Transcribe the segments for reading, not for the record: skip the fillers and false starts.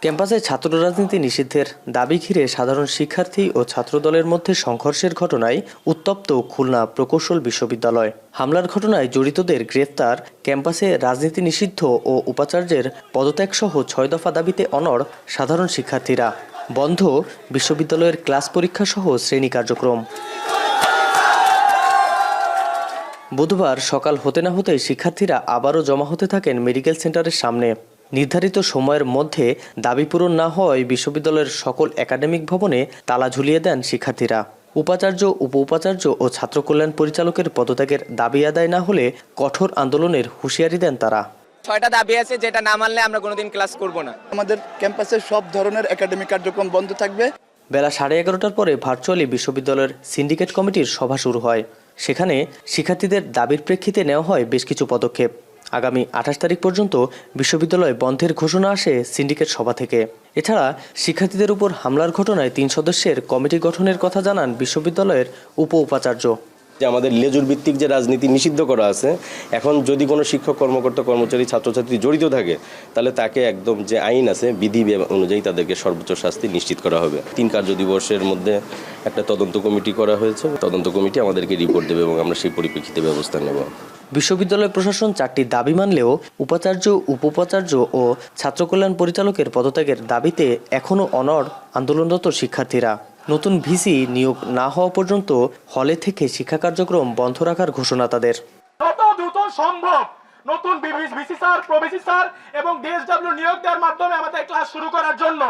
ক্যাম্পাসে ছাত্র রাজনীতি নিষিদ্ধের দাবি ঘিরে সাধারণ শিক্ষার্থী ও ছাত্রদলের মধ্যে সংঘর্ষের ঘটনায় উত্তপ্ত খুলনা প্রকৌশল বিশ্ববিদ্যালয়। হামলার ঘটনায় জড়িতদের গ্রেফতার, ক্যাম্পাসে রাজনীতি নিষিদ্ধ ও উপাচার্যের পদত্যাগসহ ৬ দফা দাবিতে অনড় সাধারণ শিক্ষার্থীরা। বন্ধ বিশ্ববিদ্যালয়ের ক্লাস পরীক্ষাসহ শ্রেণী কার্যক্রম। বুধবার সকাল হতে না হতেই শিক্ষার্থীরা আবারও জমা হতে থাকেন মেডিকেল সেন্টারের সামনে। নির্ধারিত সময়ের মধ্যে দাবি পূরণ না হওয়ায় বিশ্ববিদ্যালয়ের সকল একাডেমিক ভবনে তালা ঝুলিয়ে দেন শিক্ষার্থীরা। উপাচার্য, উপ উপাচার্য ও ছাত্র কল্যাণ পরিচালকের পদত্যাগের দাবি আদায় না হলে কঠোর আন্দোলনের হুঁশিয়ারি দেন তারা। ৬টা দাবি আছে, যেটা না মানলে আমরা কোনোদিন ক্লাস করব না। আমাদের ক্যাম্পাসের সব ধরনের একাডেমিক কার্যক্রম বন্ধ থাকবে। বেলা 11:30টার পরে ভার্চুয়ালি বিশ্ববিদ্যালয়ের সিন্ডিকেট কমিটির সভা শুরু হয়। সেখানে শিক্ষার্থীদের দাবির প্রেক্ষিতে নেওয়া হয় বেশ কিছু পদক্ষেপ। আগামী 28 তারিখ পর্যন্ত বিশ্ববিদ্যালয় বন্ধের ঘোষণা আসে সিন্ডিকেট সভা থেকে। এছাড়া শিক্ষার্থীদের উপর হামলার ঘটনায় 3 সদস্যের কমিটি গঠনের কথা জানান বিশ্ববিদ্যালয়ের উপ উপাচার্য। যে আমাদের লেজুর ভিত্তিক যে রাজনীতি নিষিদ্ধ করা আছে, এখন যদি কোনো শিক্ষক, কর্মকর্তা, কর্মচারী, ছাত্রছাত্রী জড়িত থাকে, তাহলে তাকে একদম যে আইন আছে বিধি অনুযায়ী তাদেরকে সর্বোচ্চ শাস্তি নিশ্চিত করা হবে। 3 কার্যদিবসের মধ্যে একটা তদন্ত কমিটি করা হয়েছে। তদন্ত কমিটি আমাদেরকে রিপোর্ট দেবে এবং আমরা সেই পরিপ্রেক্ষিতে ব্যবস্থা নেব। বিশ্ববিদ্যালয় প্রশাসন 4টি দাবি মানলেও উপাচার্য, উপ উপাচার্য ও ছাত্র কল্যাণ পরিচালকের পদত্যাগের দাবিতে এখনও অনড় আন্দোলনরত শিক্ষার্থীরা। নতুন ভিসি নিয়োগ না হওয়া পর্যন্ত হলে থেকে শিক্ষা কার্যক্রম বন্ধ রাখার ঘোষণা তাদের। যত দ্রুত সম্ভব নতুন ভিসি স্যার, প্রভিসি স্যার এবং ডিএসডব্লিউ নিয়োগ দেওয়ার মাধ্যমে আমাদের ক্লাস শুরু করার জন্য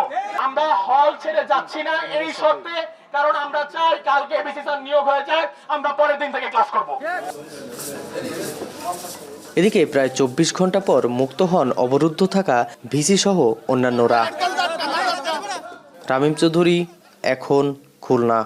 আমরা হল ছেড়ে যাচ্ছি না এই শর্তে, কারণ আমরা চাই কালকে ভিসি স্যার নিয়োগ হয়ে যায়, আমরা পরের দিন থেকে ক্লাস করব। এদিকে প্রায় 24 ঘন্টা পর মুক্ত হন অবরুদ্ধ থাকা ভিসি সহ অন্যান্যরা। রামিম চৌধুরী, এখন খুলনা।